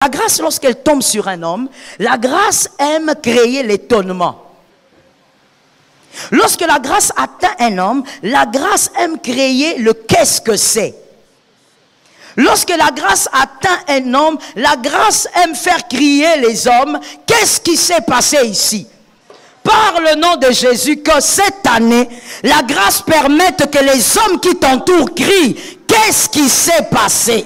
La grâce, lorsqu'elle tombe sur un homme, la grâce aime créer l'étonnement. Lorsque la grâce atteint un homme, la grâce aime créer le qu'est-ce que c'est. Lorsque la grâce atteint un homme, la grâce aime faire crier les hommes, qu'est-ce qui s'est passé ici? Par le nom de Jésus, que cette année, la grâce permette que les hommes qui t'entourent crient, qu'est-ce qui s'est passé?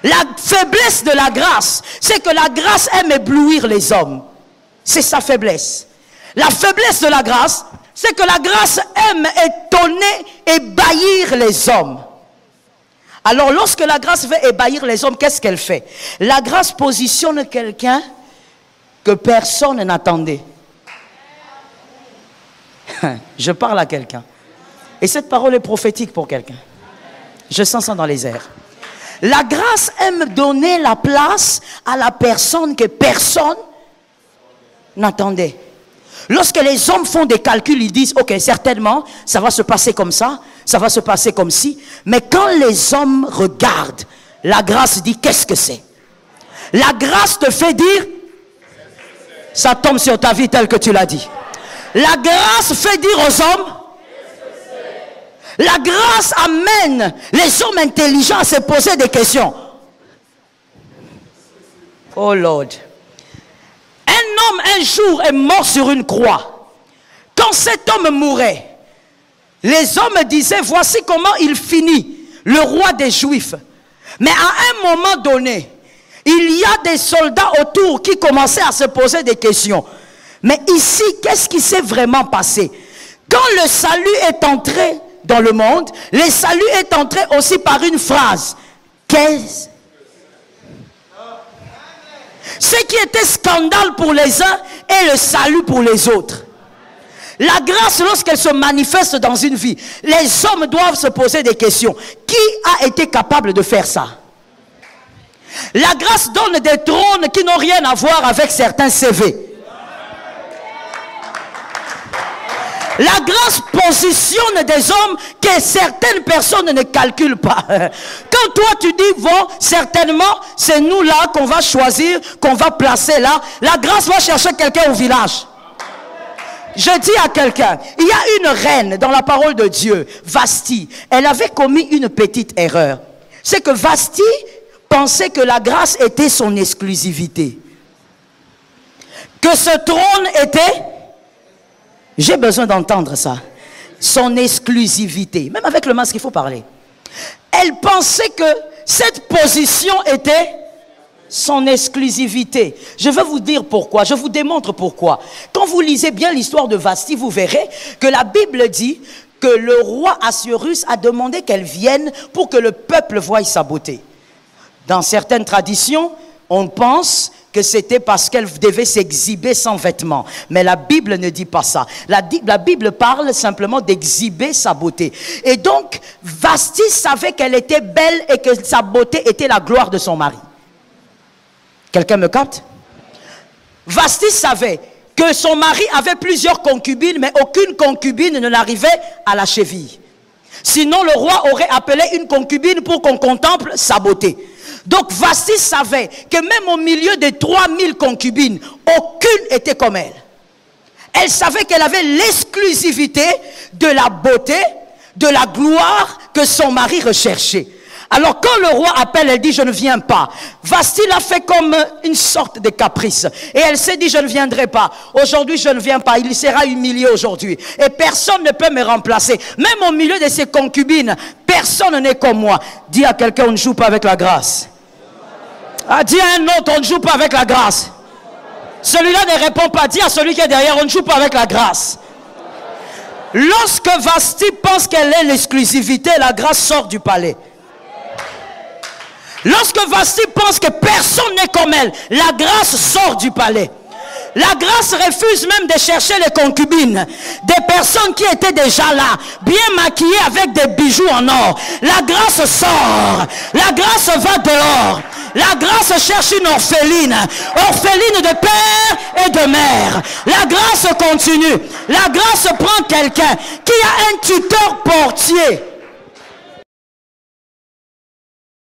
La faiblesse de la grâce, c'est que la grâce aime éblouir les hommes. C'est sa faiblesse. La faiblesse de la grâce, c'est que la grâce aime étonner, ébahir les hommes. Alors lorsque la grâce veut ébahir les hommes, qu'est-ce qu'elle fait? La grâce positionne quelqu'un que personne n'attendait. Je parle à quelqu'un. Et cette parole est prophétique pour quelqu'un. Je sens ça dans les airs. La grâce aime donner la place à la personne que personne n'attendait. Lorsque les hommes font des calculs, ils disent, ok, certainement, ça va se passer comme ça va se passer comme ci. Mais quand les hommes regardent, la grâce dit, qu'est-ce que c'est? La grâce te fait dire, ça tombe sur ta vie tel que tu l'as dit. La grâce fait dire aux hommes, la grâce amène les hommes intelligents à se poser des questions. Oh Lord. Un homme un jour est mort sur une croix. Quand cet homme mourait, les hommes disaient, voici comment il finit, le roi des Juifs. Mais à un moment donné, il y a des soldats autour qui commençaient à se poser des questions. Mais ici, qu'est-ce qui s'est vraiment passé? Quand le salut est entré dans le monde, le salut est entré aussi par une phrase. Qu'est-ce? Ce qui était scandale pour les uns est le salut pour les autres. La grâce, lorsqu'elle se manifeste dans une vie, les hommes doivent se poser des questions. Qui a été capable de faire ça? La grâce donne des trônes qui n'ont rien à voir avec certains CV. La grâce positionne des hommes que certaines personnes ne calculent pas. Quand toi tu dis, bon, certainement, c'est nous là qu'on va choisir, qu'on va placer là. La grâce va chercher quelqu'un au village. Je dis à quelqu'un, il y a une reine dans la parole de Dieu, Vasti. Elle avait commis une petite erreur. C'est que Vasti pensait que la grâce était son exclusivité. Que ce trône était... J'ai besoin d'entendre ça. Son exclusivité. Même avec le masque, il faut parler. Elle pensait que cette position était son exclusivité. Je vais vous dire pourquoi. Je vous démontre pourquoi. Quand vous lisez bien l'histoire de Vasti, vous verrez que la Bible dit que le roi Assuérus a demandé qu'elle vienne pour que le peuple voie sa beauté. Dans certaines traditions, on pense que c'était parce qu'elle devait s'exhiber sans vêtements. Mais la Bible ne dit pas ça. La Bible parle simplement d'exhiber sa beauté. Et donc, Vasti savait qu'elle était belle et que sa beauté était la gloire de son mari. Quelqu'un me capte? Vasti savait que son mari avait plusieurs concubines, mais aucune concubine ne l'arrivait à la cheville. Sinon, le roi aurait appelé une concubine pour qu'on contemple sa beauté. Donc Vasti savait que même au milieu des 3000 concubines, aucune était comme elle. Elle savait qu'elle avait l'exclusivité de la beauté, de la gloire que son mari recherchait. Alors quand le roi appelle, elle dit je ne viens pas. Vasti l'a fait comme une sorte de caprice. Et elle s'est dit je ne viendrai pas. Aujourd'hui je ne viens pas. Il sera humilié aujourd'hui. Et personne ne peut me remplacer. Même au milieu de ses concubines, personne n'est comme moi. Dis à quelqu'un on ne joue pas avec la grâce. Ah, dis à un autre on ne joue pas avec la grâce. Celui-là ne répond pas. Dis à celui qui est derrière on ne joue pas avec la grâce. Lorsque Vasti pense qu'elle est l'exclusivité, la grâce sort du palais. Lorsque Vasti pense que personne n'est comme elle, la grâce sort du palais. La grâce refuse même de chercher les concubines. Des personnes qui étaient déjà là, bien maquillées avec des bijoux en or. La grâce sort. La grâce va dehors. La grâce cherche une orpheline. Orpheline de père et de mère. La grâce continue. La grâce prend quelqu'un qui a un tuteur portier.